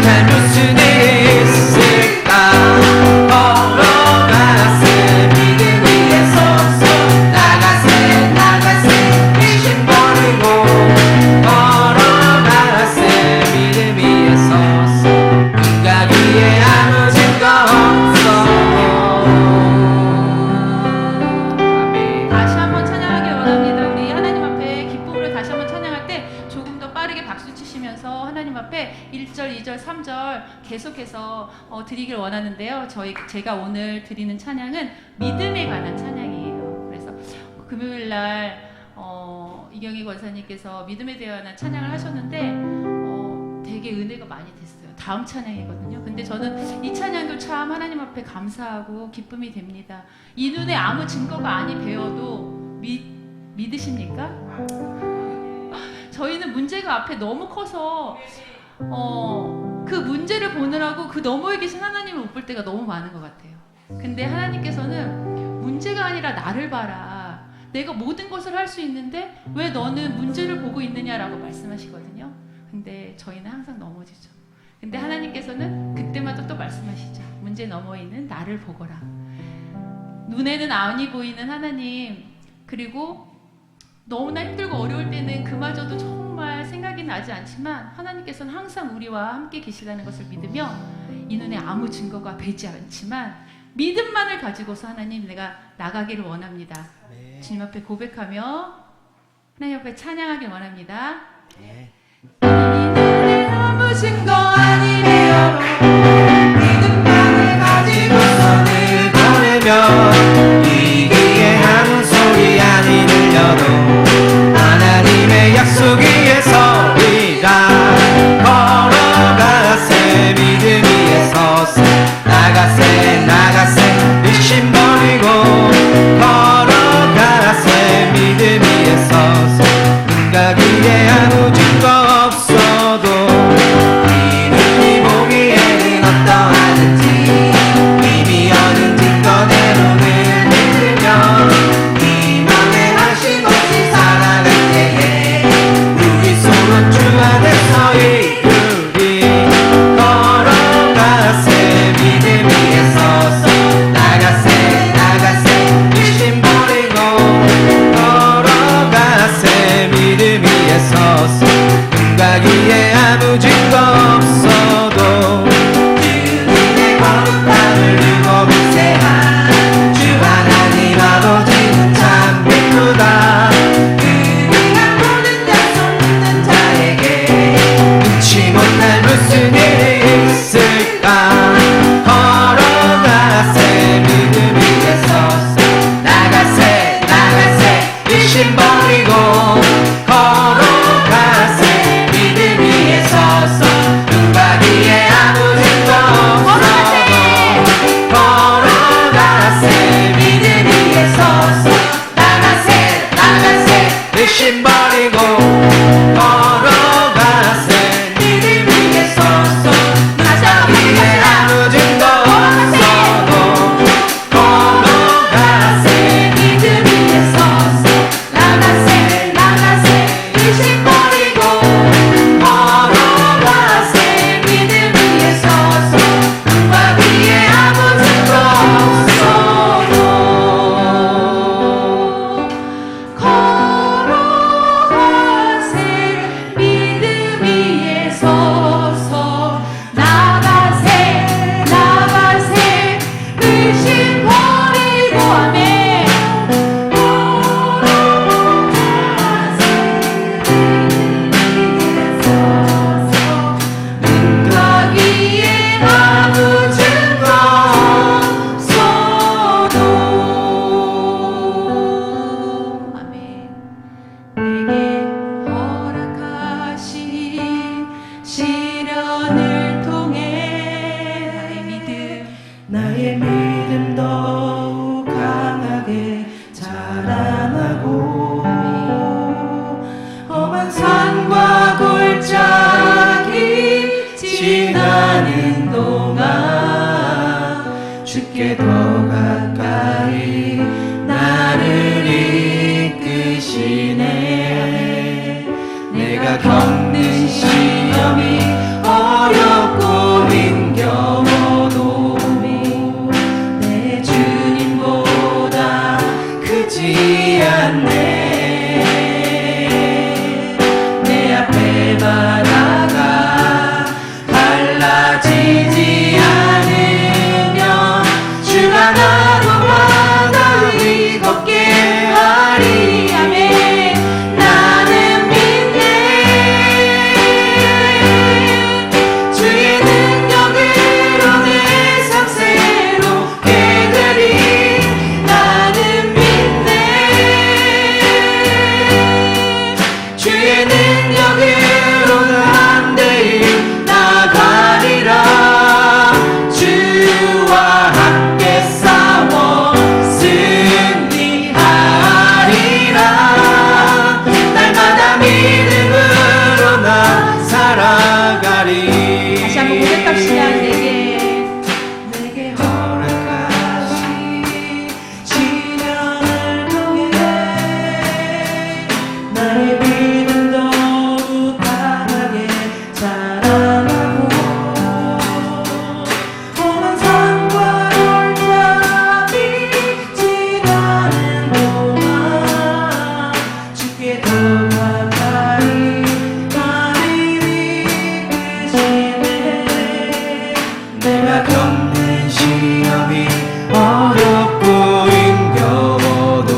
못할 무슨 일이 있을까. 걸어가세 믿음 위에 서서 나가세 나가세 의심 버리고 걸어가세 믿음 위에 서서 인간위에 아무 증거 없어. 아멘. 다시 한번 찬양하길 원합니다. 우리 하나님 앞에 기쁨으로 다시 한번 찬양할 때 조금 더 빠르게 박수 치시면서 하나님 앞에 1절, 2절, 3절 계속해서 드리길 원하는데요. 제가 오늘 드리는 찬양은 믿음에 관한 찬양이에요. 그래서 금요일 날 이경희 권사님께서 믿음에 대한 찬양을 하셨는데 되게 은혜가 많이 됐어요. 다음 찬양이거든요. 근데 저는 이 찬양도 참 하나님 앞에 감사하고 기쁨이 됩니다. 이 눈에 아무 증거가 아니 배워도 믿으십니까? 저희는 문제가 앞에 너무 커서 그 문제를 보느라고 그 너머에 계신 하나님을 못 볼 때가 너무 많은 것 같아요. 근데 하나님께서는 문제가 아니라 나를 봐라. 내가 모든 것을 할 수 있는데 왜 너는 문제를 보고 있느냐라고 말씀하시거든요. 근데 저희는 항상 넘어지죠. 근데 하나님께서는 그때마다 또 말씀하시죠. 문제 너머에 있는 나를 보거라. 눈에는 아니 보이는 하나님, 그리고 너무나 힘들고 어려울 때는 그마저도 정말 생각이 나지 않지만 하나님께서는 항상 우리와 함께 계시다는 것을 믿으며 이 눈에 아무 증거가 배지 않지만 믿음만을 가지고서 하나님 내가 나가기를 원합니다. 네. 주님 앞에 고백하며 하나님 앞에 찬양하길 원합니다. 네. 이 눈에 아무 증거 아니래요. 믿음만을 가지고서 늘 보내면 이기에 아무 소리 아니 들려도 하나님의 약속 위에 서리라. 걸어가세 믿음 위에 서서 나가세 나가세 의심 버리고 걸어가세 믿음 위에 서서 눈각 위에 아무 증거 없어도 이 눈이 보기에는 어떠하든지 이미 얻은 증거대로 늘 믿으며 이 맘에 하신 것이 살아갈 때에 우리 손은 주 안에서 이루리. 걸어가세 믿음 위에 서서 나가세 나가세 의심 버리고 걸어가세 믿음 위에 서서 눈각 위에 아무 증거 없어도 주님의 거룩함을 누고 맹세한 주 하나님 아버지는 참 기쁘다. 그냥 모든 약속 믿는 자에게 잊지 못할 무슨 일이 있을까. 걸어가세 믿음 위에 서서 나가세 나가세 의심 버리고 걸어가세 믿음 위에 서서 눈각 위에 아무 증거 없어도 걸어가세 믿음 위에 서서 나가세 나가세 의심 버리고 걸어가세 믿음 위에 서서 눈각 위에 아무 증거 없어도 걸어가세 믿음 위에 서서 나가세 나가세 의심 버리고 걸어가세 믿음 위에 서서 눈각 위에 아무 증거 없어도 걸어가세 믿음 위에 서서 나가세 나가세 의심 버리고 아멘. 눈각 위에 아무 증거 없어도 아멘. 내게 허락하신 시련을 통해 나의 믿음 더욱 강하게 자라나고 험한 산과 골짜기 지나는 동안 주께 더 가까이 나를 이끄시네. 내가 겪는 시험이 어렵고 고백합시다. 내게 허락하신 시련을 통해 나의 믿음 더욱 강하게 자라나고 험한 산과 골짜기 지나는 동안 주께 더 가까이 나를 이끄시네. 내가 겪는 시험이 어렵고 힘겨워도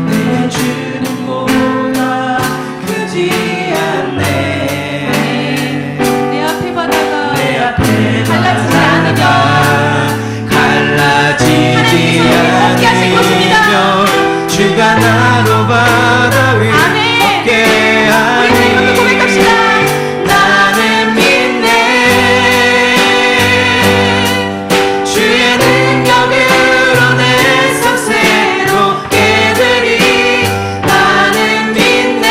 내 주님보다 크지 않네. 내 앞에 바다가 내 앞에 갈라지지 않으며 갈라지지 하나님께서 우리를 얻게 하실 것입니다. 않으며 주가 나로 바다 위 아멘. 얻게 우리 이렇게 하니 고백합시다. 나는 믿네. 주의 능력으로 내 삶 새롭게 되리. 나는 믿네.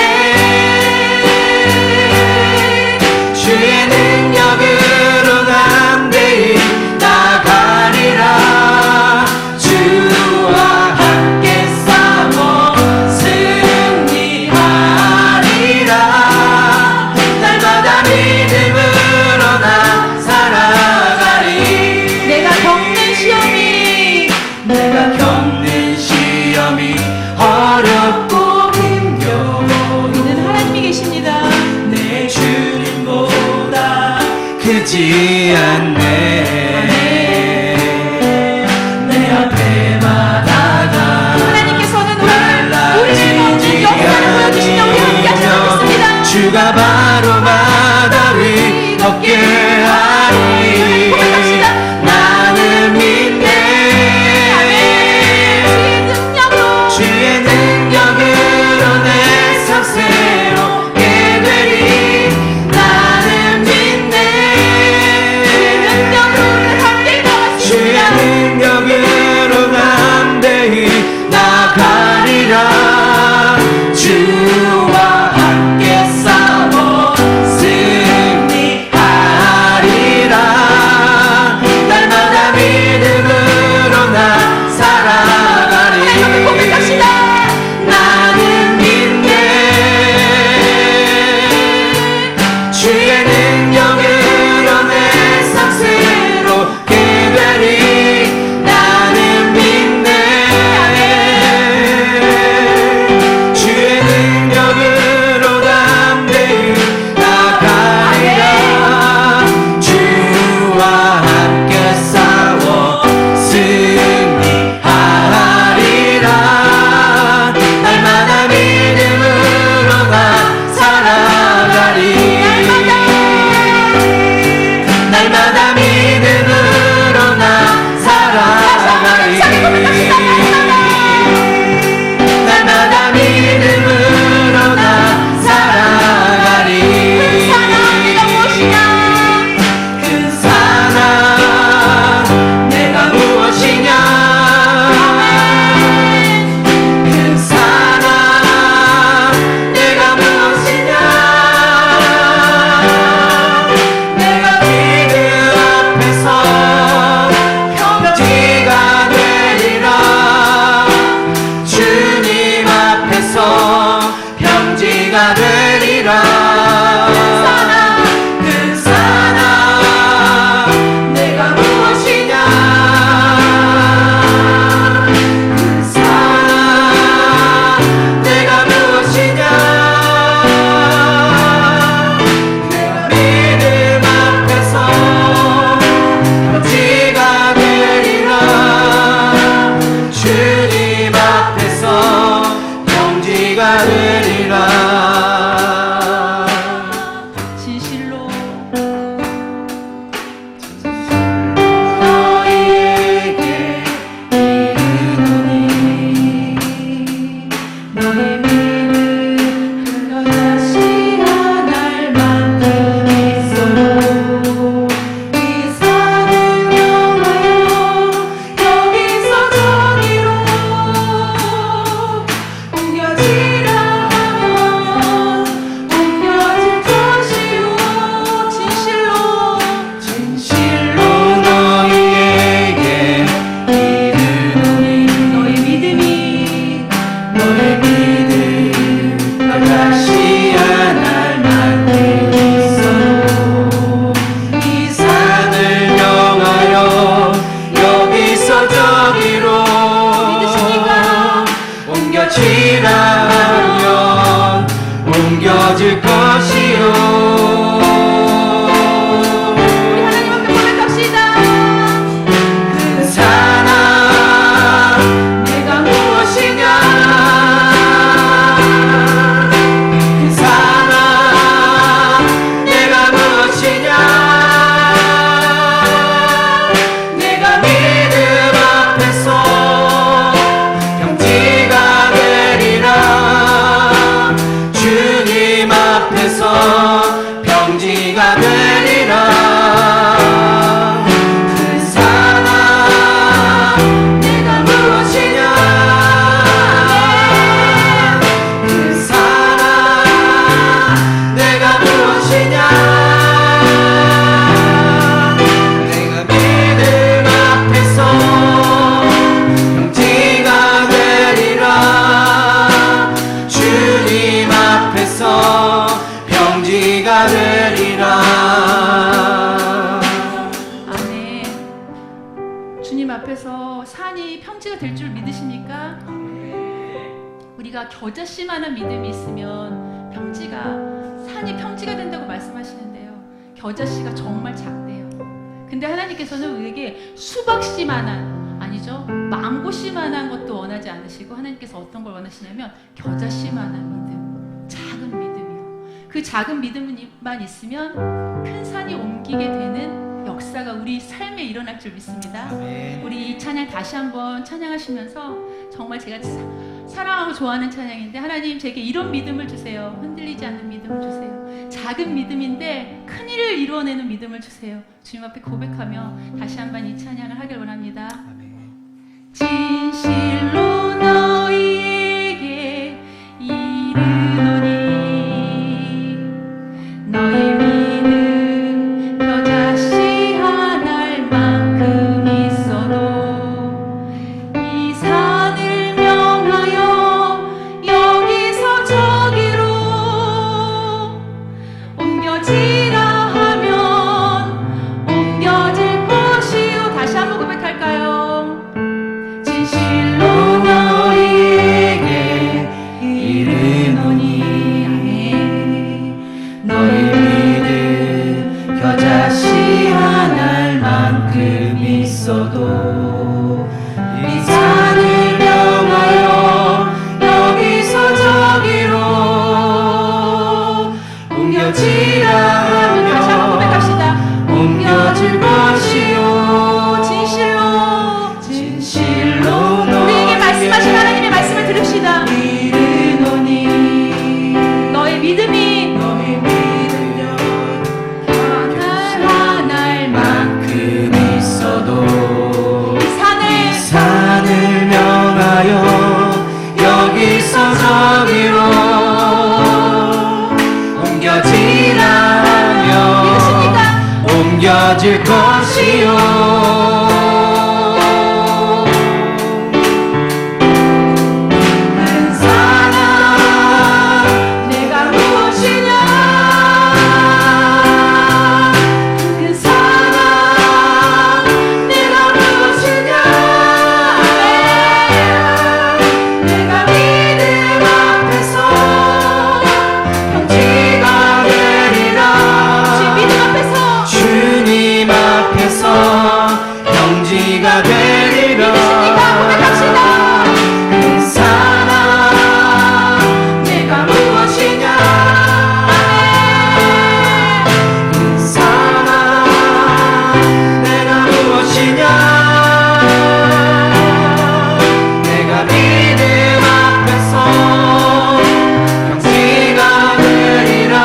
주의 능력으로 담대히 나가리라. 주와 함께 싸워 승리하리라. 날마다 믿음으로 나 살아가리. 내가 겪는 시험이 어렵고 힘겨워도 우리는 하나님이 계십니다. 내 주님보다 크지 않네. 내 앞에 바다가 하나님께서는 우리를 먹는 역사를 보여주시며 우리 함께 하시고 있습니다. 주가 바로 바다 위 걷게 하리. 고백합시다. 나는 믿네. 주의 능력으로 내 삶 새롭게 되리. 나는 믿네. 주의 능력으로 담대히 나가리라. 주와 함께 싸워 평지가 될 줄 믿으십니까? 우리가 겨자씨만한 믿음이 있으면 산이 평지가 된다고 말씀하시는데요. 겨자씨가 정말 작대요. 근데 하나님께서는 우리에게 수박씨만한, 아니죠, 망고씨만한 것도 원하지 않으시고 하나님께서 어떤 걸 원하시냐면 겨자씨만한 믿음, 작은 믿음이요. 그 작은 믿음만 있으면 큰 산이 옮기게 되는 역사가 우리 삶에 일어날 줄 믿습니다. 우리 이 찬양 다시 한번 찬양하시면서, 정말 제가 사랑하고 좋아하는 찬양인데, 하나님 제게 이런 믿음을 주세요. 흔들리지 않는 믿음을 주세요. 작은 믿음인데 큰 일을 이루어내는 믿음을 주세요. 주님 앞에 고백하며 다시 한번 이 찬양을 하길 원합니다. 진실로 너희에게 이르노니 너희 믿음 겨자씨 한 알만큼 있어도 이 산을 명하여 여기서 저기로 옮겨지라 하면 옮겨질 것이요. 다시 한번 고백할까요? 진실로 너희에게 이르노니 아멘. 너희 믿음 겨자씨 한 알만큼 있어도 이 산을 명하여 여기서 저기로 옮겨지라 다시 한번 고백합시다. 하면 옮겨질 것이요. 진실로 우리에게 말씀하신 하나님의 말씀을 들읍시다. 이르노니 너의 믿음이 너희 믿음 한 알만큼 만큼 있어도 이 산을 명하여 여기서 저기로 옮겨지라 하면 믿으십니까? 옮겨질 것이요. 큰 사랑 내가 무엇이냐? 큰 사랑 내가 무엇이냐. 내가 믿음 앞에서 평지가 되리라. 주님 앞에서 평지가 되리라. 믿으십니까? 고백합시다. 큰 사랑 내가 무엇이냐. 큰 사랑 내가 무엇이냐. 내가 믿음 앞에서 평지가 되리라.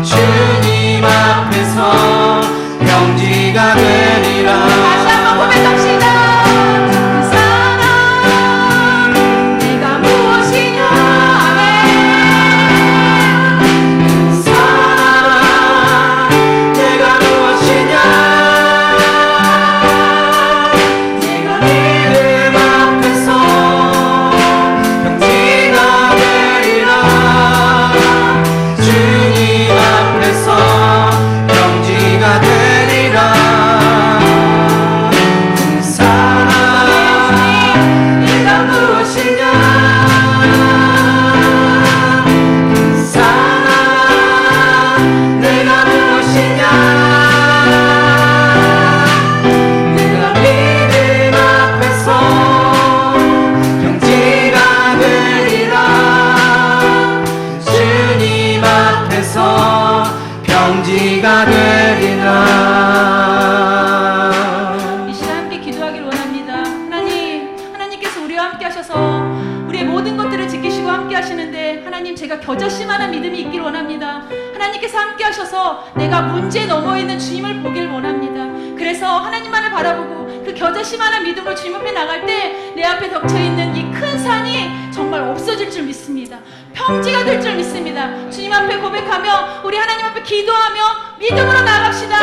주님 앞에서 평지가 되리라. 다시 한번 고백합시다. 그 사랑 내가 무엇이냐? 큰 사랑 내가 무엇이냐. 내가 믿음 앞에서 평지가 되리라. 주님 앞에서 평지가 되리라. 큰 사랑 내가 무엇이냐. 큰 사랑 내가 무엇이냐. 내가 믿음 앞에서 평지가 되리라. 주님 앞에서 평지가 되리라. 이 시간 함께 기도하길 원합니다. 하나님께서 우리와 함께 하셔서 우리의 모든 것들을 지키시고 함께 하시는데, 하나님 제가 겨자씨만한 믿음이 있길 원합니다. 하나님께서 함께 하셔서 내가 문제 넘어 있는 주님을 보길 원합니다. 그래서 하나님만을 바라보고 그 겨자씨만한 믿음으로 주님 앞에 나갈 때 내 앞에 덮쳐있는 이 큰 산이 정말 없어질 줄 믿습니다. 평지가 될 줄 믿습니다. 주님 앞에 고백하며 우리 하나님 앞에 기도하며 믿음으로 나갑시다.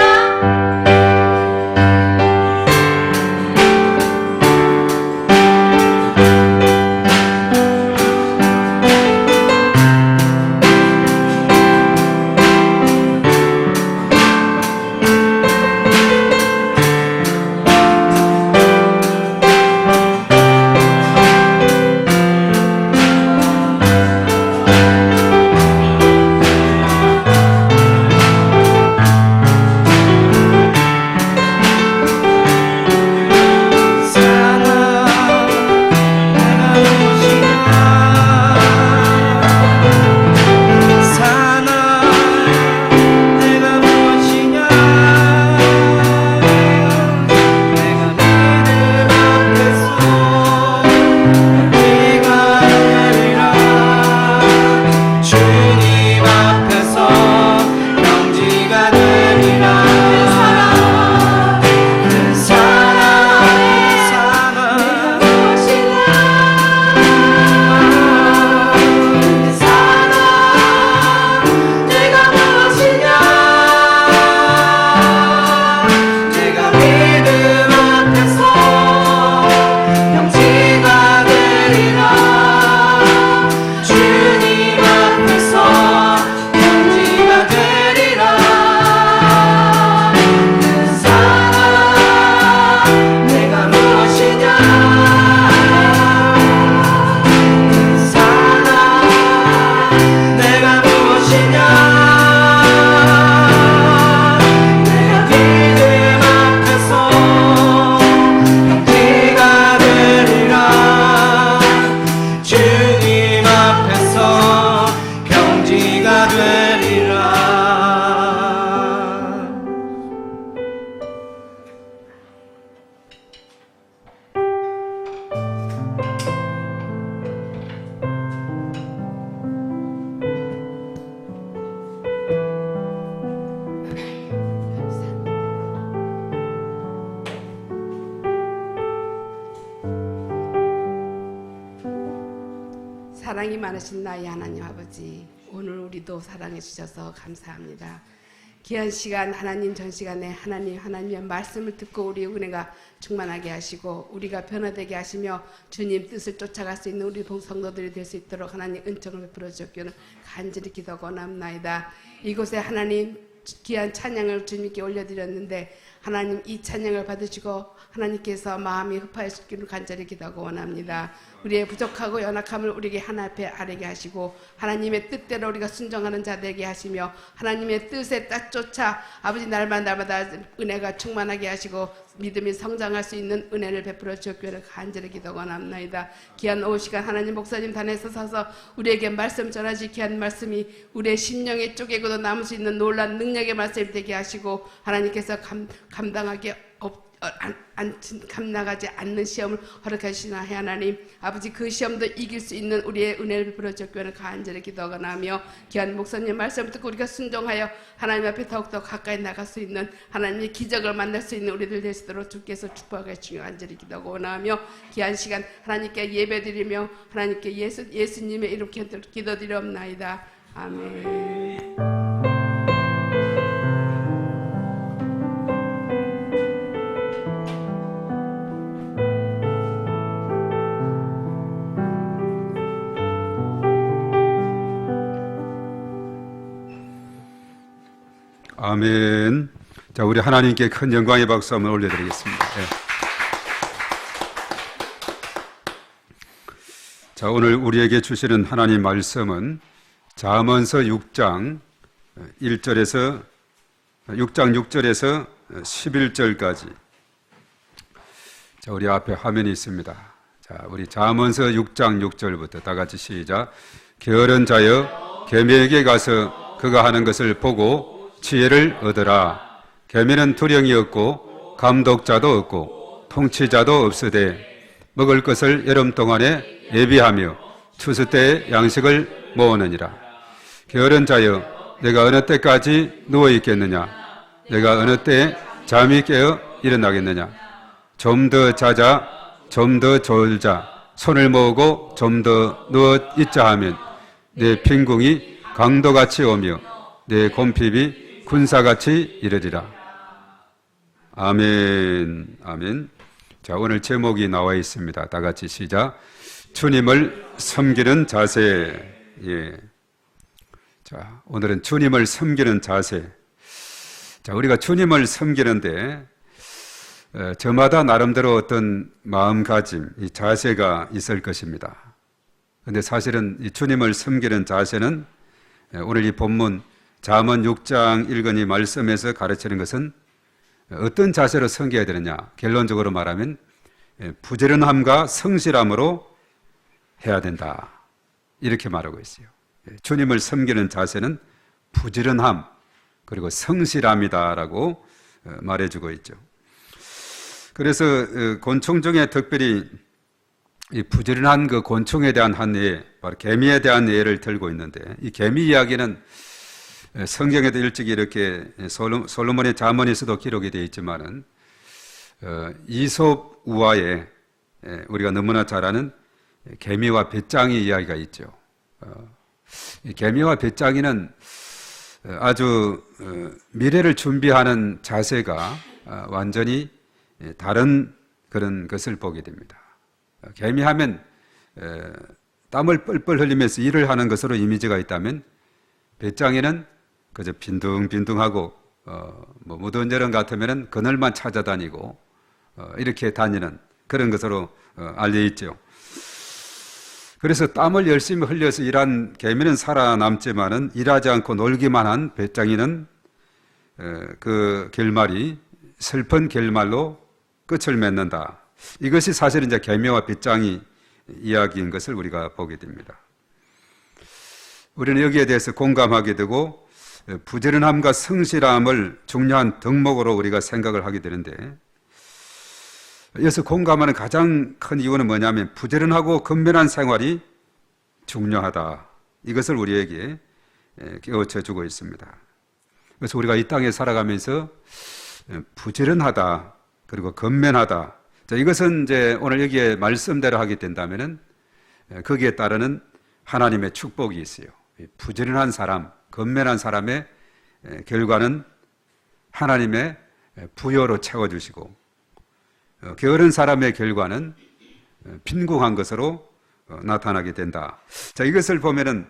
사랑이 많으신 나의 하나님 아버지, 오늘 우리도 사랑해 주셔서 감사합니다. 귀한 시간 하나님 전 시간에 하나님의 말씀을 듣고 우리 은혜가 충만하게 하시고 우리가 변화되게 하시며 주님 뜻을 쫓아갈 수 있는 우리 성도들이 될 수 있도록 하나님 은총을 베풀어 주옵기를 간절히 기도하고 원합나이다. 이곳에 하나님 귀한 찬양을 주님께 올려드렸는데 하나님 이 찬양을 받으시고 하나님께서 마음이 흡하시기를 간절히 기도하고 원합니다. 우리의 부족하고 연약함을 우리에게 하나 앞에 아뢰게 하시고 하나님의 뜻대로 우리가 순종하는 자 되게 하시며 하나님의 뜻에 딱 쫓아 아버지 날마다 은혜가 충만하게 하시고 믿음이 성장할 수 있는 은혜를 베풀어 주옵기를 간절히 기도하고 원합니다. 귀한 오후 시간 하나님 목사님 단에서 서서 우리에게 말씀 전하시 귀한 말씀이 우리의 심령에 쪼개고도 남을 수 있는 놀라운 능력의 말씀이 되게 하시고 하나님께서 감당하지 않는 시험을 허락하시나 하나님 아버지 그 시험도 이길 수 있는 우리의 은혜를 베풀어 주옵기를 간절히 기도하고 나며 귀한 목사님 말씀 듣고 우리가 순종하여 하나님 앞에 더욱더 가까이 나갈 수 있는 하나님의 기적을 만날 수 있는 우리들 될 수 있도록 주께서 축복하게 주여 간절히 기도하고 나며 귀한 시간 하나님께 예배드리며 하나님께 예수님의 이름 기도드리옵나이다. 아멘. 아멘. 자, 우리 하나님께 큰 영광의 박수 한번 올려드리겠습니다. 네. 자, 오늘 우리에게 주시는 하나님 말씀은 잠언서 6장 6절에서 11절까지. 자, 우리 앞에 화면이 있습니다. 자, 우리 잠언서 6장 6절부터 다 같이 시작. 게으른 자여 계미에게 가서 그가 하는 것을 보고 지혜를 얻으라. 계미는 두령이 없고 감독자도 없고 통치자도 없으되 먹을 것을 여름 동안에 예비하며 추수 때에 양식을 모으느니라. 게으른 자여 내가 어느 때까지 누워 있겠느냐? 내가 어느 때에 잠이 깨어 일어나겠느냐? 좀 더 자자, 좀 더 졸자, 손을 모으고 좀 더 누워 있자 하면 내 빈궁이 강도같이 오며 내 곰핍이 군사같이 이르리라. 아멘. 아멘. 자, 오늘 제목이 나와 있습니다. 다 같이 시작. 주님을 섬기는 자세. 예. 자, 오늘은 주님을 섬기는 자세. 자, 우리가 주님을 섬기는데 저마다 나름대로 어떤 마음가짐, 이 자세가 있을 것입니다. 그런데 사실은 이 주님을 섬기는 자세는 오늘 이 본문 잠언 6장 1권이 말씀에서 가르치는 것은 어떤 자세로 섬겨야 되느냐? 결론적으로 말하면 부지런함과 성실함으로 해야 된다. 이렇게 말하고 있어요. 주님을 섬기는 자세는 부지런함 그리고 성실함이다라고 말해주고 있죠. 그래서 곤충 중에 특별히 이 부지런한 그 곤충에 대한 한 예, 바로 개미에 대한 예를 들고 있는데 이 개미 이야기는 성경에도 일찍이 이렇게 솔로몬의 잠언에서도 기록이 되어 있지만은 이솝 우화에 우리가 너무나 잘 아는 개미와 배짱이 이야기가 있죠. 이 개미와 배짱이는 아주 미래를 준비하는 자세가 완전히 다른 그런 것을 보게 됩니다. 개미하면 땀을 뻘뻘 흘리면서 일을 하는 것으로 이미지가 있다면 배짱이는 그저 빈둥빈둥하고 뭐 무더운 여름 같으면 그늘만 찾아다니고 이렇게 다니는 그런 것으로 알려 있죠. 그래서 땀을 열심히 흘려서 일한 개미는 살아남지만은 일하지 않고 놀기만 한 배짱이는 그 결말이 슬픈 결말로 끝을 맺는다. 이것이 사실은 이제 개미와 배짱이 이야기인 것을 우리가 보게 됩니다. 우리는 여기에 대해서 공감하게 되고 부지런함과 성실함을 중요한 덕목으로 우리가 생각을 하게 되는데, 여기서 공감하는 가장 큰 이유는 뭐냐면 부지런하고 근면한 생활이 중요하다. 이것을 우리에게 깨우쳐 주고 있습니다. 그래서 우리가 이 땅에 살아가면서 부지런하다 그리고 근면하다, 자, 이것은 이제 오늘 여기에 말씀대로 하게 된다면은 거기에 따르는 하나님의 축복이 있어요. 부지런한 사람, 건면한 사람의 결과는 하나님의 부여로 채워주시고, 게으른 사람의 결과는 빈궁한 것으로 나타나게 된다. 자, 이것을 보면은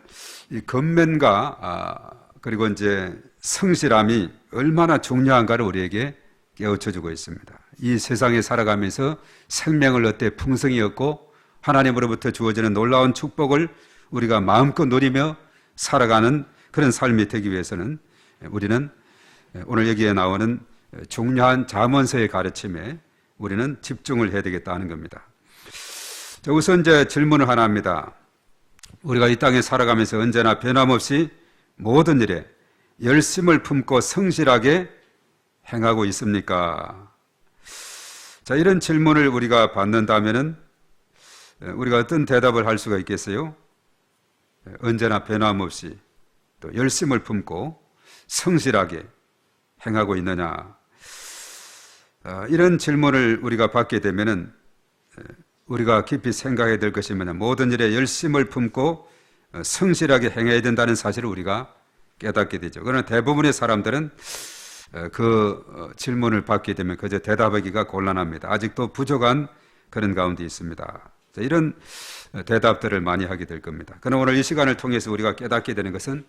이 건면과 그리고 이제 성실함이 얼마나 중요한가를 우리에게 깨우쳐주고 있습니다. 이 세상에 살아가면서 생명을 얻되 풍성이 얻고 하나님으로부터 주어지는 놀라운 축복을 우리가 마음껏 누리며 살아가는 그런 삶이 되기 위해서는 우리는 오늘 여기에 나오는 중요한 잠언서의 가르침에 우리는 집중을 해야 되겠다는 겁니다. 자, 우선 이제 질문을 하나 합니다. 우리가 이 땅에 살아가면서 언제나 변함없이 모든 일에 열심을 품고 성실하게 행하고 있습니까? 자, 이런 질문을 우리가 받는다면은 우리가 어떤 대답을 할 수가 있겠어요? 언제나 변함없이 또 열심을 품고 성실하게 행하고 있느냐? 이런 질문을 우리가 받게 되면은 우리가 깊이 생각해야 될 것이 뭐냐? 모든 일에 열심을 품고 성실하게 행해야 된다는 사실을 우리가 깨닫게 되죠. 그러나 대부분의 사람들은 그 질문을 받게 되면 그저 대답하기가 곤란합니다. 아직도 부족한 그런 가운데 있습니다. 자, 이런 대답들을 많이 하게 될 겁니다. 그러나 오늘 이 시간을 통해서 우리가 깨닫게 되는 것은,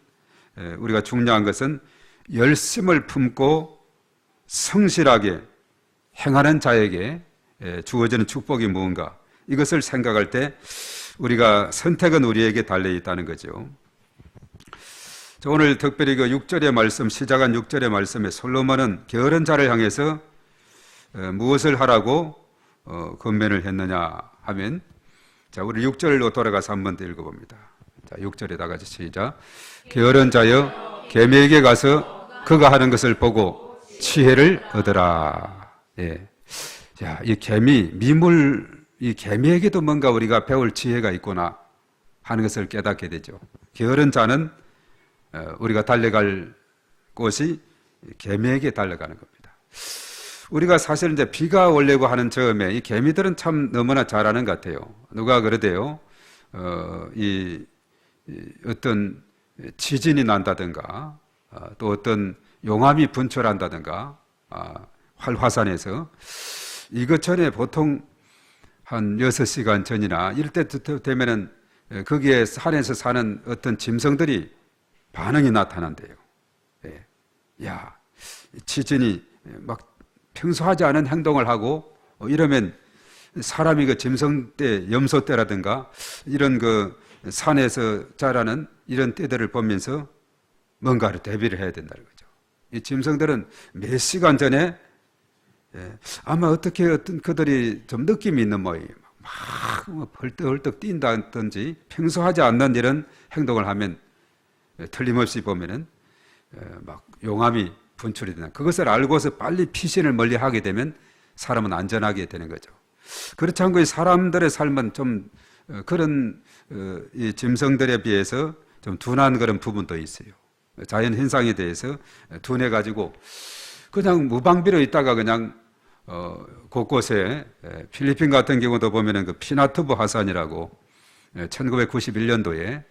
우리가 중요한 것은 열심을 품고 성실하게 행하는 자에게 주어지는 축복이 무언가, 이것을 생각할 때 우리가 선택은 우리에게 달려 있다는 거죠. 자, 오늘 특별히 그 6절의 말씀, 시작한 6절의 말씀에 솔로몬은 게으른 자를 향해서 무엇을 하라고 권면을 했느냐 하면, 자, 우리 6절로 돌아가서 한 번 더 읽어봅니다. 자, 6절에 다 같이 시작. 게으른 자여 개미에게 가서 그가 하는 것을 보고 지혜를 얻으라. 예. 자, 이 개미, 이 개미에게도 뭔가 우리가 배울 지혜가 있구나 하는 것을 깨닫게 되죠. 게으른 자는 우리가 달려갈 곳이 개미에게 달려가는 겁니다. 우리가 사실 이제 비가 오려고 하는 즈음에 이 개미들은 참 너무나 잘하는 것 같아요. 누가 그러대요. 어떤 지진이 난다든가, 또 어떤 용암이 분출한다든가, 활화산에서 이것 전에 보통 한 6시간 전이나 이럴 때 되면은 거기에 산에서 사는 어떤 짐승들이 반응이 나타난대요. 예. 야, 지진이 막 평소 하지 않은 행동을 하고 이러면 사람이 그 짐승 때, 염소 때라든가 이런 그 산에서 자라는 이런 때들을 보면서 뭔가를 대비를 해야 된다는 거죠. 이 짐승들은 몇 시간 전에 아마 어떤 그들이 좀 느낌이 있는 모양이에요. 막 헐떡헐떡 뛴다든지 평소 하지 않는 이런 행동을 하면 틀림없이 보면은 막 용암이 분출이 되나, 그것을 알고서 빨리 피신을 멀리 하게 되면 사람은 안전하게 되는 거죠. 그렇지 않고 사람들의 삶은 좀 그런 이 짐승들에 비해서 좀 둔한 그런 부분도 있어요. 자연 현상에 대해서 둔해 가지고 그냥 무방비로 있다가 그냥 곳곳에, 필리핀 같은 경우도 보면은 그 피나투보 화산이라고 1991년도에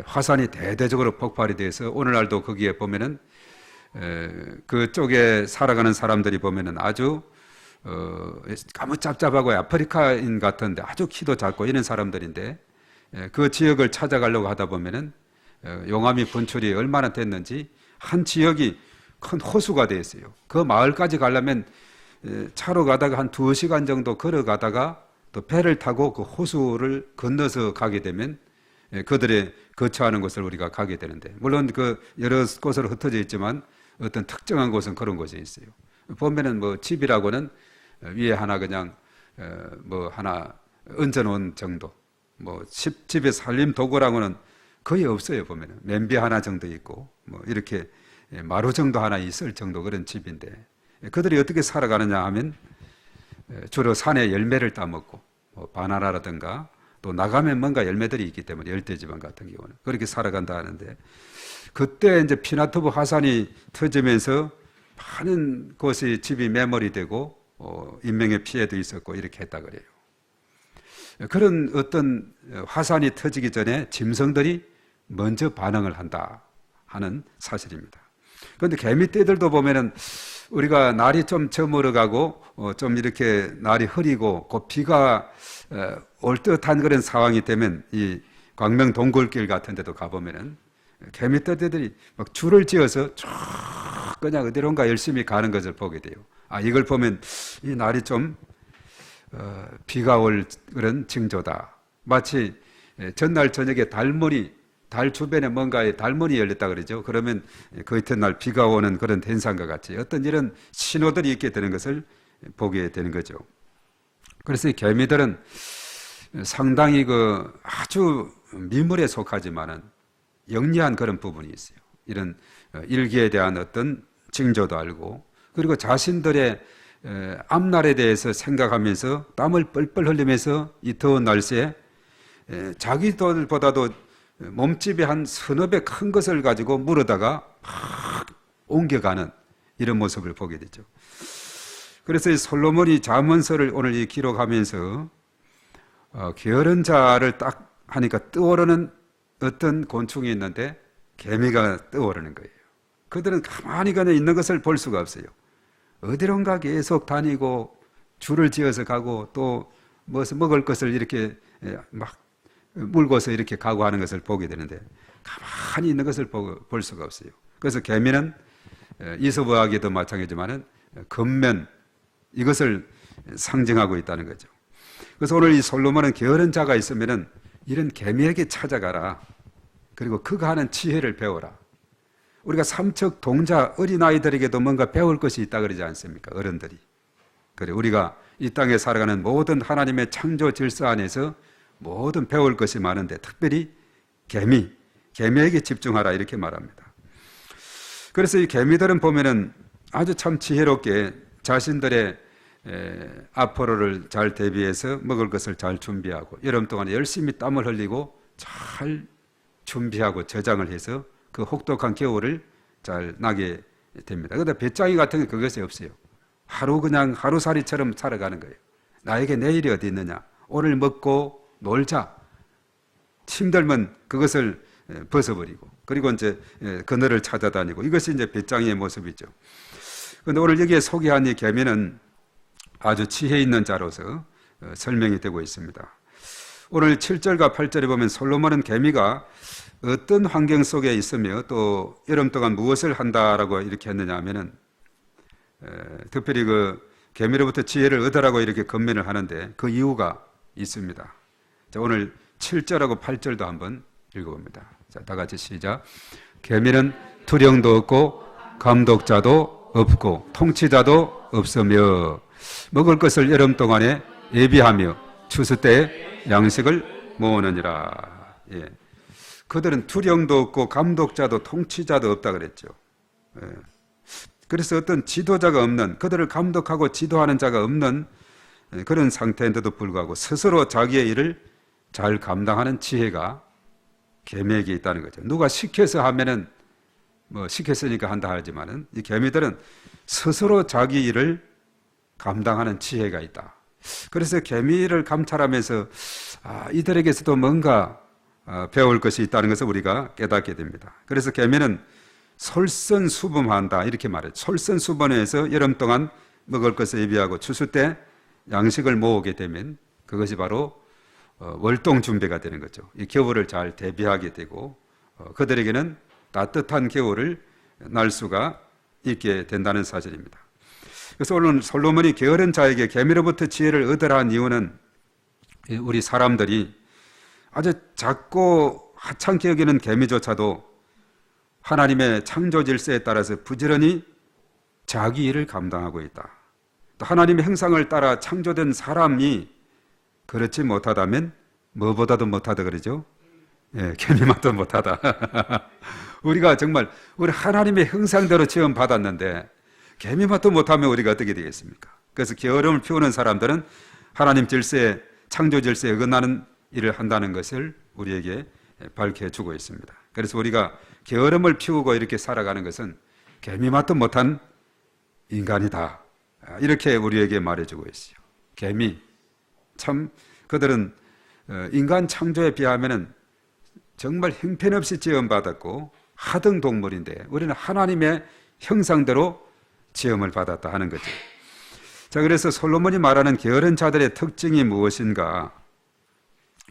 화산이 대대적으로 폭발이 돼서 오늘날도 거기에 보면은 그쪽에 살아가는 사람들이 보면은 아주 까무잡잡하고 아프리카인 같은데 아주 키도 작고 이런 사람들인데, 그 지역을 찾아가려고 하다 보면은 용암이 분출이 얼마나 됐는지 한 지역이 큰 호수가 되어 있어요. 그 마을까지 가려면 차로 가다가 한 2시간 정도 걸어가다가 또 배를 타고 그 호수를 건너서 가게 되면 그들의 거처하는 곳을 우리가 가게 되는데, 물론 그 여러 곳으로 흩어져 있지만 어떤 특정한 곳은 그런 곳에 있어요. 보면은 뭐 집이라고는 위에 하나 그냥 뭐 하나 얹어놓은 정도, 뭐 집에 살림 도구라고는 거의 없어요. 보면은 냄비 하나 정도 있고 뭐 이렇게 마루 정도 하나 있을 정도 그런 집인데, 그들이 어떻게 살아가느냐 하면 주로 산에 열매를 따먹고 뭐 바나나라든가 또 나가면 뭔가 열매들이 있기 때문에 열대지방 같은 경우는 그렇게 살아간다 하는데, 그때 이제 피나투보 화산이 터지면서 많은 곳이 집이 매몰이 되고 인명의 피해도 있었고 이렇게 했다 그래요. 그런 어떤 화산이 터지기 전에 짐승들이 먼저 반응을 한다 하는 사실입니다. 그런데 개미떼들도 보면은 우리가 날이 좀 저물어가고 좀 이렇게 날이 흐리고 곧 비가 올 듯한 그런 상황이 되면 이 광명 동굴길 같은 데도 가보면은 개미떼들이 막 줄을 지어서 쭉 그냥 어디론가 열심히 가는 것을 보게 돼요. 아, 이걸 보면 이 날이 좀 비가 올 그런 징조다. 마치 전날 저녁에 달 주변에 뭔가에 달문이 열렸다 그러죠. 그러면 그 이튿날 비가 오는 그런 현상과 같이 어떤 이런 신호들이 있게 되는 것을 보게 되는 거죠. 그래서 이 개미들은 상당히 아주 미물에 속하지만은 영리한 그런 부분이 있어요. 이런 일기에 대한 어떤 징조도 알고, 그리고 자신들의 앞날에 대해서 생각하면서 땀을 뻘뻘 흘리면서 이 더운 날씨에 자기들보다도 몸집이 한 서너 배 큰 것을 가지고 물어다가 막 옮겨가는 이런 모습을 보게 되죠. 그래서 이 솔로몬이 잠언서를 오늘 이 기록하면서 게으른 자를 딱 하니까 떠오르는 어떤 곤충이 있는데 개미가 떠오르는 거예요. 그들은 가만히 그냥 있는 것을 볼 수가 없어요. 어디론가 계속 다니고 줄을 지어서 가고 또 무슨 먹을 것을 이렇게 막 물고서 이렇게 가고 하는 것을 보게 되는데 가만히 있는 것을 볼 수가 없어요. 그래서 개미는 이솝어학에도 마찬가지지만은 겉면 이것을 상징하고 있다는 거죠. 그래서 오늘 이 솔로몬은 게으른 자가 있으면은 이런 개미에게 찾아가라. 그리고 그가 하는 지혜를 배워라. 우리가 삼척 동자 어린아이들에게도 뭔가 배울 것이 있다 그러지 않습니까? 어른들이. 그래, 우리가 이 땅에 살아가는 모든 하나님의 창조 질서 안에서 모든 배울 것이 많은데 특별히 개미에게 집중하라 이렇게 말합니다. 그래서 이 개미들은 보면은 아주 참 지혜롭게 자신들의 앞으로를 잘 대비해서 먹을 것을 잘 준비하고 여름 동안에 열심히 땀을 흘리고 잘 준비하고 저장을 해서 그 혹독한 겨울을 잘 나게 됩니다. 그런데 배짱이 같은 게 그것이 없어요. 하루살이처럼 살아가는 거예요. 나에게 내일이 어디 있느냐? 오늘 먹고 놀자. 힘들면 그것을 벗어버리고 그리고 이제 그늘을 찾아다니고 이것이 이제 배짱이의 모습이죠. 그런데 오늘 여기에 소개한 이 개미는 아주 지혜 있는 자로서 설명이 되고 있습니다. 오늘 7절과 8절에 보면 솔로몬은 개미가 어떤 환경 속에 있으며 또 여름 동안 무엇을 한다라고 이렇게 했느냐 하면은 특별히 그 개미로부터 지혜를 얻으라고 이렇게 건면을 하는데 그 이유가 있습니다. 자, 오늘 7절하고 8절도 한번 읽어봅니다. 자, 다 같이 시작. 개미는 투령도 없고 감독자도 없고 통치자도 없으며 먹을 것을 여름 동안에 예비하며 추수 때에 양식을 모으느니라. 예. 그들은 투령도 없고 감독자도 통치자도 없다 그랬죠. 예. 그래서 어떤 지도자가 없는, 그들을 감독하고 지도하는 자가 없는 그런 상태인데도 불구하고 스스로 자기의 일을 잘 감당하는 지혜가 개미에게 있다는 거죠. 누가 시켜서 하면은 뭐 시켰으니까 한다 하지만은 이 개미들은 스스로 자기 일을 감당하는 지혜가 있다. 그래서 개미를 감찰하면서 이들에게서도 뭔가 배울 것이 있다는 것을 우리가 깨닫게 됩니다. 그래서 개미는 솔선수범한다 이렇게 말해요. 솔선수범해서 여름 동안 먹을 것을 예비하고 추수 때 양식을 모으게 되면 그것이 바로 월동 준비가 되는 거죠. 이 겨울을 잘 대비하게 되고 그들에게는 따뜻한 겨울을 날 수가 있게 된다는 사실입니다. 그래서 오늘 솔로몬이 게으른 자에게 개미로부터 지혜를 얻으라는 이유는 우리 사람들이 아주 작고 하찮게 여기는 개미조차도 하나님의 창조 질서에 따라서 부지런히 자기 일을 감당하고 있다. 또 하나님의 형상을 따라 창조된 사람이 그렇지 못하다면 뭐보다도 못하다 그러죠? 예, 개미만도 못하다. 우리가 정말 우리 하나님의 형상대로 지음 받았는데 개미만도 못하면 우리가 어떻게 되겠습니까? 그래서 게으름을 피우는 사람들은 하나님 질서에 창조 질서에 어긋나는 일을 한다는 것을 우리에게 밝혀주고 있습니다. 그래서 우리가 게으름을 피우고 이렇게 살아가는 것은 개미만도 못한 인간이다. 이렇게 우리에게 말해주고 있어요. 개미 참 그들은 인간 창조에 비하면은 정말 형편없이 지음받았고 하등 동물인데 우리는 하나님의 형상대로 지음을 받았다 하는 거죠. 자, 그래서 솔로몬이 말하는 게으른 자들의 특징이 무엇인가,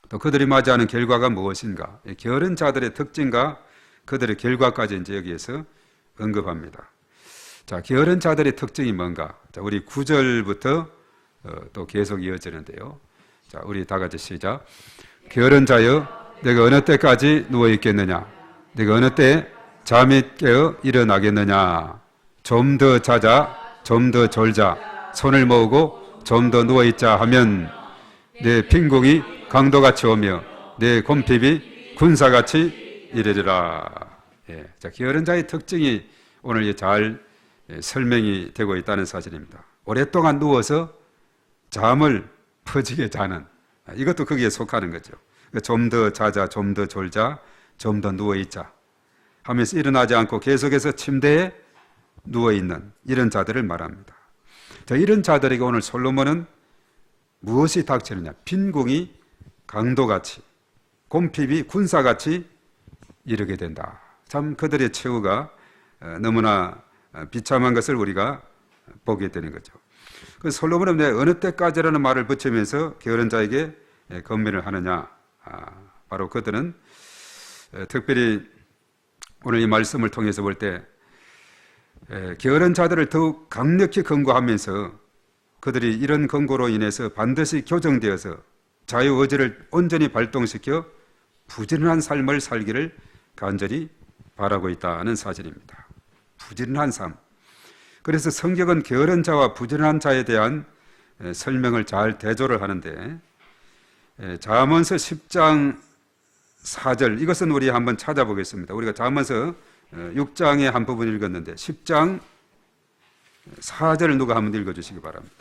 또 그들이 맞이하는 결과가 무엇인가, 게으른 자들의 특징과 그들의 결과까지 이제 여기에서 언급합니다. 자, 게으른 자들의 특징이 뭔가? 자, 우리 9절부터 또 계속 이어지는데요. 자, 우리 다 같이 시작. 게으른 자여, 내가 어느 때까지 누워 있겠느냐? 내가 어느 때 잠이 깨어 일어나겠느냐? 좀 더 자자, 좀 더 졸자, 손을 모으고 좀 더 누워 있자 하면 내 빈궁이 강도같이 오며 내 곰핍이 군사같이 이르리라. 예, 자, 게으른 자의 특징이 오늘 잘 설명이 되고 있다는 사실입니다. 오랫동안 누워서 잠을 퍼지게 자는, 이것도 거기에 속하는 거죠. 좀 더 자자, 좀 더 졸자, 좀 더 누워있자 하면서 일어나지 않고 계속해서 침대에 누워있는 이런 자들을 말합니다. 자, 이런 자들에게 오늘 솔로몬은 무엇이 닥치느냐? 빈궁이 강도같이, 곰핍이 군사같이 이르게 된다. 참 그들의 최후가 너무나 비참한 것을 우리가 보게 되는 거죠. 그 솔로몬은 어느 때까지라는 말을 붙이면서 게으른 자에게 권면을 하느냐? 바로 그들은 특별히 오늘 이 말씀을 통해서 볼 때 게으른 자들을 더욱 강력히 권고하면서 그들이 이런 권고로 인해서 반드시 교정되어서 자유의지를 온전히 발동시켜 부지런한 삶을 살기를 간절히 바라고 있다는 사실입니다. 부지런한 삶. 그래서 성경은 게으른 자와 부지런한 자에 대한 설명을 잘 대조를 하는데, 잠언서 10장 4절, 이것은 우리 한번 찾아보겠습니다. 우리가 잠언서 6장의 한 부분 읽었는데 10장 4절을 누가 한번 읽어주시기 바랍니다.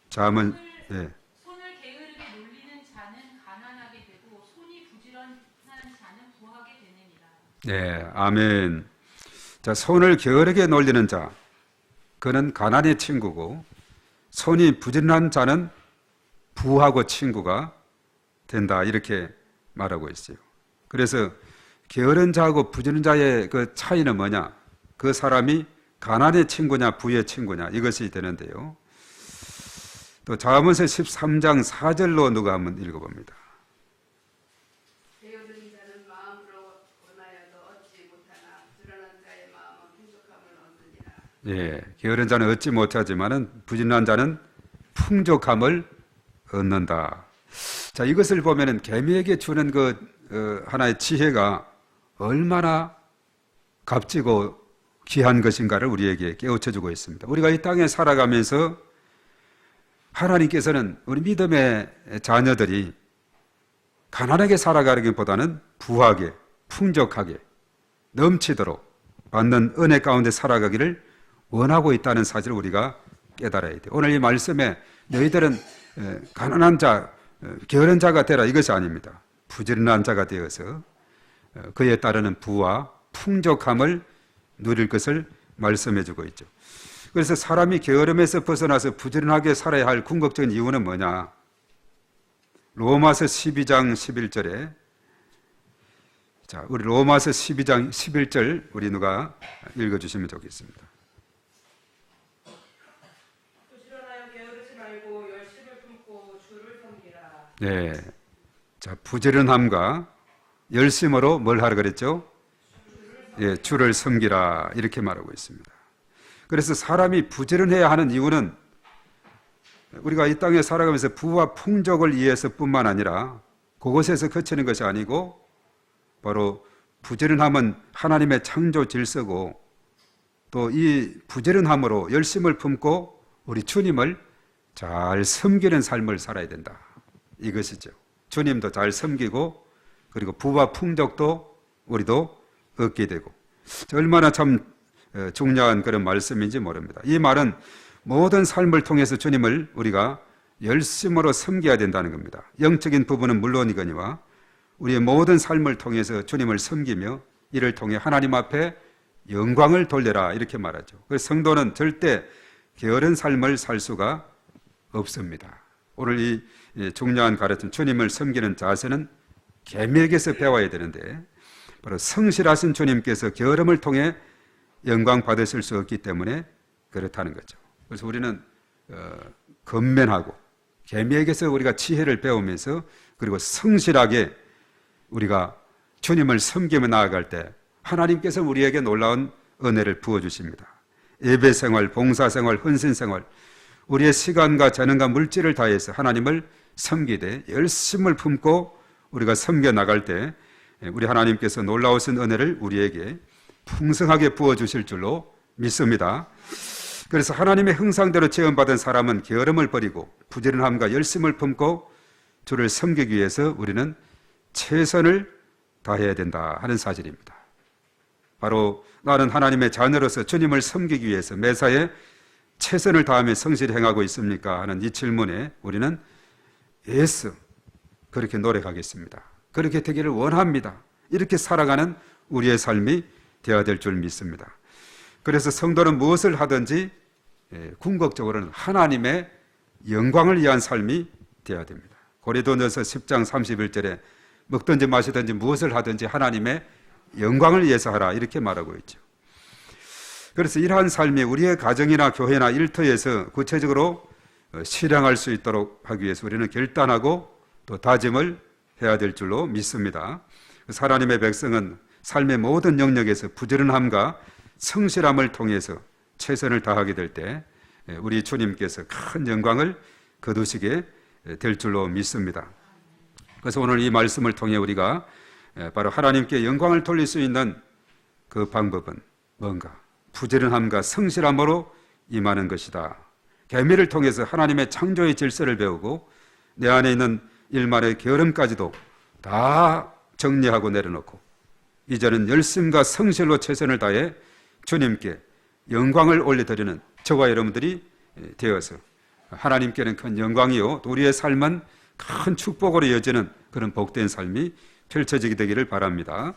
잠언, 네. 손을 게으르게 놀리는 자는 가난하게 되고 손이 부지런한 자는 부하게 되느니라. 네, 아멘. 자, 손을 게으르게 놀리는 자, 그는 가난의 친구고, 손이 부지런한 자는 부하고 친구가 된다, 이렇게 말하고 있어요. 그래서 게으른 자하고 부지런한 자의 그 차이는 뭐냐? 그 사람이 가난의 친구냐 부의 친구냐, 이것이 되는데요. 또 잠언서 13장 4절로 누가 한번 읽어봅니다. 게으른 자는 마음으로 원하여도 얻지 못하나 부지런한 자의 마음은 풍족함을 얻느니라. 예, 게으른 자는 얻지 못하지만은 부지런한 자는 풍족함을 얻는다. 자, 이것을 보면은 개미에게 주는 그 하나의 지혜가 얼마나 값지고 귀한 것인가를 우리에게 깨우쳐주고 있습니다. 우리가 이 땅에 살아가면서 하나님께서는 우리 믿음의 자녀들이 가난하게 살아가기보다는 부하게, 풍족하게, 넘치도록 받는 은혜 가운데 살아가기를 원하고 있다는 사실을 우리가 깨달아야 돼요. 오늘 이 말씀에 너희들은 가난한 자, 게으른 자가 되라, 이것이 아닙니다. 부지런한 자가 되어서 그에 따르는 부와 풍족함을 누릴 것을 말씀해 주고 있죠. 그래서 사람이 게으름에서 벗어나서 부지런하게 살아야 할 궁극적인 이유는 뭐냐? 로마서 12장 11절에, 자, 우리 로마서 12장 11절 우리 누가 읽어주시면 좋겠습니다. 부지런하여 게으르지 말고 열심을 품고 주를 섬기라. 네, 자, 부지런함과 열심으로 뭘 하라 그랬죠? 예, 주를 섬기라, 이렇게 말하고 있습니다. 그래서 사람이 부지런해야 하는 이유는 우리가 이 땅에 살아가면서 부와 풍족을 위해서 뿐만 아니라 그곳에서 그치는 것이 아니고, 바로 부지런함은 하나님의 창조 질서고, 또 이 부지런함으로 열심을 품고 우리 주님을 잘 섬기는 삶을 살아야 된다, 이것이죠. 주님도 잘 섬기고, 그리고 부와 풍족도 우리도 얻게 되고, 얼마나 참 중요한 그런 말씀인지 모릅니다. 이 말은 모든 삶을 통해서 주님을 우리가 열심으로 섬겨야 된다는 겁니다. 영적인 부분은 물론이거니와 우리의 모든 삶을 통해서 주님을 섬기며 이를 통해 하나님 앞에 영광을 돌려라, 이렇게 말하죠. 그래서 성도는 절대 게으른 삶을 살 수가 없습니다. 오늘 이 중요한 가르침, 주님을 섬기는 자세는 계명에게서 배워야 되는데 바로 성실하신 주님께서 게으름을 통해 영광 받으실 수 없기 때문에 그렇다는 거죠. 그래서 우리는 건면하고 계명에게서 우리가 지혜를 배우면서 그리고 성실하게 우리가 주님을 섬기며 나아갈 때 하나님께서 우리에게 놀라운 은혜를 부어주십니다. 예배생활, 봉사생활, 헌신생활, 우리의 시간과 재능과 물질을 다해서 하나님을 섬기되 열심을 품고 우리가 섬겨 나갈 때 우리 하나님께서 놀라우신 은혜를 우리에게 풍성하게 부어주실 줄로 믿습니다. 그래서 하나님의 형상대로 지음받은 사람은 게으름을 버리고 부지런함과 열심을 품고 주를 섬기기 위해서 우리는 최선을 다해야 된다 하는 사실입니다. 바로 나는 하나님의 자녀로서 주님을 섬기기 위해서 매사에 최선을 다하며 성실히 행하고 있습니까? 하는 이 질문에 우리는 예스, 그렇게 노력하겠습니다. 그렇게 되기를 원합니다. 이렇게 살아가는 우리의 삶이 되어야 될 줄 믿습니다. 그래서 성도는 무엇을 하든지 궁극적으로는 하나님의 영광을 위한 삶이 되어야 됩니다. 고린도전서 10장 31절에 먹든지 마시든지 무엇을 하든지 하나님의 영광을 위해서 하라 이렇게 말하고 있죠. 그래서 이러한 삶이 우리의 가정이나 교회나 일터에서 구체적으로 실행할 수 있도록 하기 위해서 우리는 결단하고 또 다짐을 해야 될 줄로 믿습니다. 그래서 하나님의 백성은 삶의 모든 영역에서 부지런함과 성실함을 통해서 최선을 다하게 될 때 우리 주님께서 큰 영광을 거두시게 될 줄로 믿습니다. 그래서 오늘 이 말씀을 통해 우리가 바로 하나님께 영광을 돌릴 수 있는 그 방법은 뭔가? 부지런함과 성실함으로 임하는 것이다. 계명을 통해서 하나님의 창조의 질서를 배우고 내 안에 있는 일말의 게으름까지도 다 정리하고 내려놓고 이제는 열심과 성실로 최선을 다해 주님께 영광을 올려드리는 저와 여러분들이 되어서 하나님께는 큰 영광이요 또 우리의 삶은 큰 축복으로 이어지는 그런 복된 삶이 펼쳐지게 되기를 바랍니다.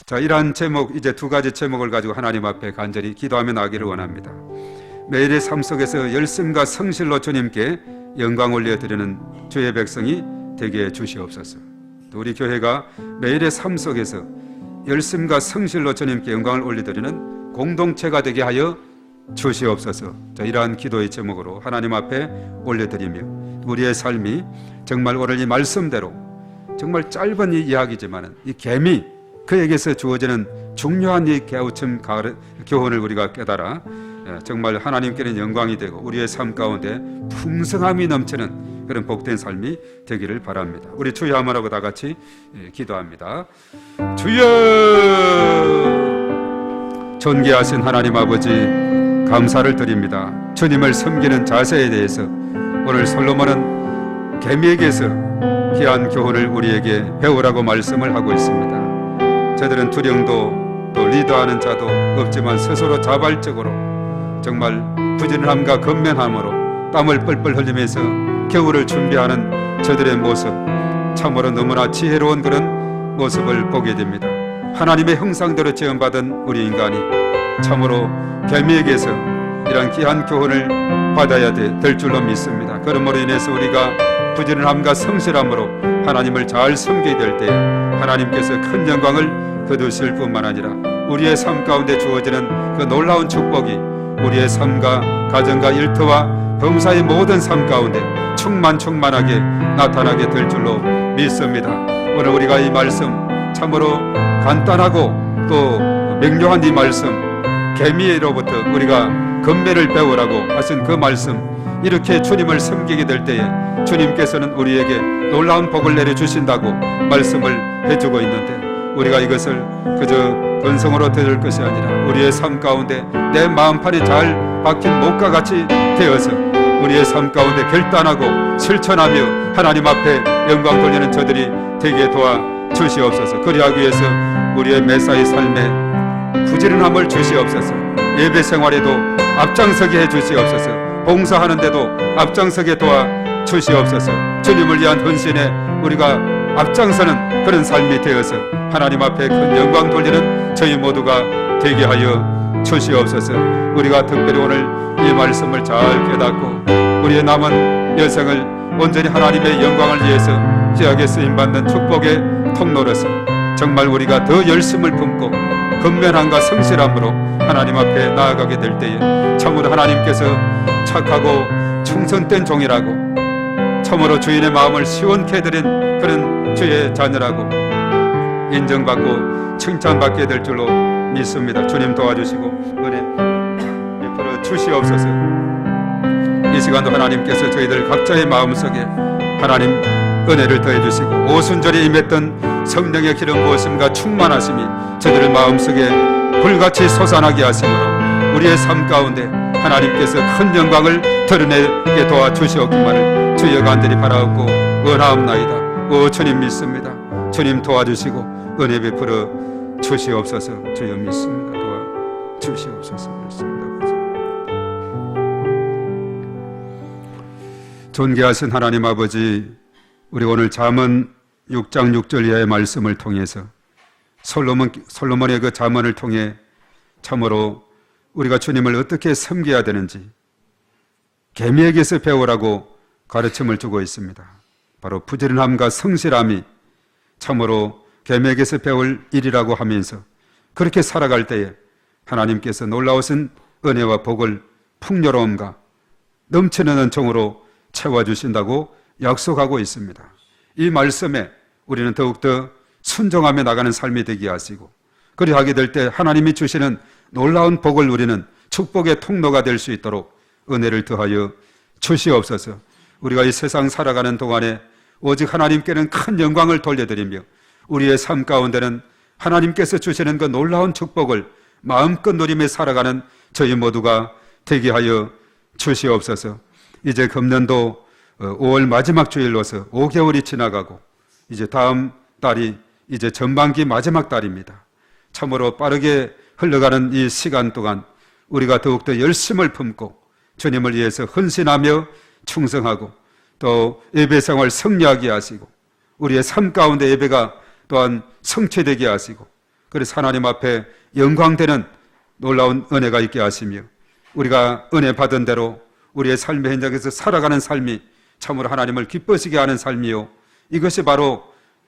자, 이러한 제목, 이제 두 가지 제목을 가지고 하나님 앞에 간절히 기도하며 나가기를 원합니다. 매일의 삶 속에서 열심과 성실로 주님께 영광 올려드리는 주의 백성이 되게 해 주시옵소서. 또 우리 교회가 매일의 삶 속에서 열심과 성실로 주님께 영광을 올려드리는 공동체가 되게 하여 주시옵소서. 자, 이러한 기도의 제목으로 하나님 앞에 올려드리며 우리의 삶이 정말 오늘 이 말씀대로 정말 짧은 이 이야기지만 이 계미 그에게서 주어지는 중요한 이 깨우침 교훈을 우리가 깨달아 정말 하나님께는 영광이 되고 우리의 삶 가운데 풍성함이 넘치는 그런 복된 삶이 되기를 바랍니다. 우리 주여 한번 하고 다 같이 기도합니다. 주여, 존귀하신 하나님 아버지 감사를 드립니다. 주님을 섬기는 자세에 대해서 오늘 솔로몬은 계명에게서 귀한 교훈을 우리에게 배우라고 말씀을 하고 있습니다. 저들은 두령도 또 리더하는 자도 없지만 스스로 자발적으로 정말 부지런함과 건면함으로 땀을 뻘뻘 흘리면서 겨울을 준비하는 저들의 모습, 참으로 너무나 지혜로운 그런 모습을 보게 됩니다. 하나님의 형상대로 지음받은 우리 인간이 참으로 계명에게서 이런 귀한 교훈을 받아야 될 줄로 믿습니다. 그러므로 인해서 우리가 부지런함과 성실함으로 하나님을 잘 섬기게 될 때 하나님께서 큰 영광을 거두실 뿐만 아니라 우리의 삶 가운데 주어지는 그 놀라운 축복이 우리의 삶과 가정과 일터와 범사의 모든 삶 가운데 충만하게 나타나게 될 줄로 믿습니다. 오늘 우리가 이 말씀 참으로 간단하고 또 명료한 이 말씀 계명으로부터 우리가 건면을 배우라고 하신 그 말씀 이렇게 주님을 섬기게 될 때에 주님께서는 우리에게 놀라운 복을 내려주신다고 말씀을 해주고 있는데 우리가 이것을 그저 건성으로 들을 것이 아니라 우리의 삶 가운데 내 마음판이 잘 박힌 목과 같이 되어서 우리의 삶 가운데 결단하고 실천하며 하나님 앞에 영광 돌리는 저들이 되게 도와 주시옵소서. 그리하기 위해서 우리의 매사의 삶에 부지런함을 주시옵소서. 예배 생활에도 앞장서게 해 주시옵소서. 봉사하는데도 앞장서게 도와 주시옵소서. 주님을 위한 헌신에 우리가 앞장서는 그런 삶이 되어서 하나님 앞에 큰 영광 돌리는 저희 모두가 되게 하여 주시옵소서. 우리가 특별히 오늘 이 말씀을 잘 깨닫고 우리의 남은 여생을 온전히 하나님의 영광을 위해서 귀하게 쓰임받는 축복의 통로로서 정말 우리가 더 열심을 품고 근면함과 성실함으로 하나님 앞에 나아가게 될 때에 참으로 하나님께서 착하고 충성된 종이라고 참으로 주인의 마음을 시원케 해드린 그런 주의 자녀라고 인정받고 칭찬받게 될 줄로 믿습니다. 주님 도와주시고 은혜 베풀어 주시옵소서. 이 시간도 하나님께서 저희들 각자의 마음속에 하나님 은혜를 더해 주시고 오순절에 임했던 성령의 기름 부으심과 충만하심이 저희들 마음속에 불같이 솟아나게 하심으로 우리의 삶 가운데 하나님께서 큰 영광을 드러내게 도와주시옵기만을 주여 간절히 바라옵고 원하옵나이다. 오 주님 믿습니다. 주님 도와주시고 은혜 베풀어 주시옵소서. 주여 믿습니다. 도와주시옵소서. 믿습니다. 존귀하신 하나님 아버지, 우리 오늘 잠언 6장 6절 이하의 말씀을 통해서 솔로몬의 그 잠언을 통해 참으로 우리가 주님을 어떻게 섬겨야 되는지 계명에게서 배우라고 가르침을 주고 있습니다. 바로 부지런함과 성실함이 참으로 계명에게서 배울 일이라고 하면서 그렇게 살아갈 때에 하나님께서 놀라우신 은혜와 복을 풍요로움과 넘치는 은총으로 채워주신다고 약속하고 있습니다. 이 말씀에 우리는 더욱더 순종하며 나가는 삶이 되게 하시고 그리하게 될 때 하나님이 주시는 놀라운 복을 우리는 축복의 통로가 될 수 있도록 은혜를 더하여 주시옵소서. 우리가 이 세상 살아가는 동안에 오직 하나님께는 큰 영광을 돌려드리며 우리의 삶 가운데는 하나님께서 주시는 그 놀라운 축복을 마음껏 누리며 살아가는 저희 모두가 되게 하여 주시옵소서. 이제 금년도 5월 마지막 주일로서 5개월이 지나가고 이제 다음 달이 이제 전반기 마지막 달입니다. 참으로 빠르게 흘러가는 이 시간 동안 우리가 더욱더 열심을 품고 주님을 위해서 헌신하며 충성하고 또 예배 생활 성리하게 하시고 우리의 삶 가운데 예배가 또한 성취되게 하시고 그래서 하나님 앞에 영광되는 놀라운 은혜가 있게 하시며 우리가 은혜 받은 대로 우리의 삶의 현장에서 살아가는 삶이 참으로 하나님을 기쁘시게 하는 삶이요 이것이 바로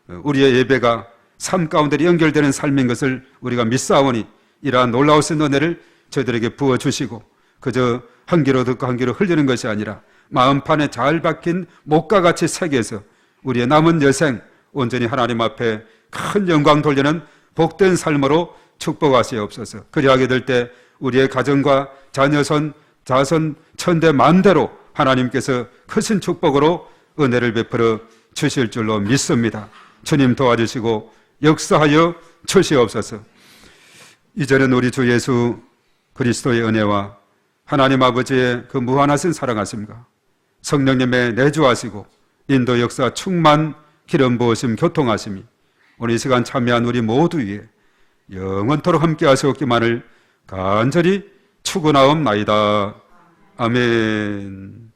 우리의 예배가 삶 가운데 연결되는 삶인 것을 우리가 믿사오니 이러한 놀라우신 은혜를 저희들에게 부어주시고 그저 한 귀로 듣고 한 귀로 흘리는 것이 아니라 마음판에 잘 박힌 목과 같이 새겨서 우리의 남은 여생 온전히 하나님 앞에 큰 영광 돌리는 복된 삶으로 축복하시옵소서. 그리하게 될 때 우리의 가정과 자녀선 자손 천대 만대로 하나님께서 크신 축복으로 은혜를 베풀어 주실 줄로 믿습니다. 주님 도와주시고 역사하여 주시옵소서. 이제는 우리 주 예수 그리스도의 은혜와 하나님 아버지의 그 무한하신 사랑하심과 성령님의 내주하시고 인도 역사 충만 기름 부으심 교통하심이 오늘 이 시간 참여한 우리 모두 위에 영원토록 함께 하시옵기만을 간절히 축원하옵나이다. 아멘.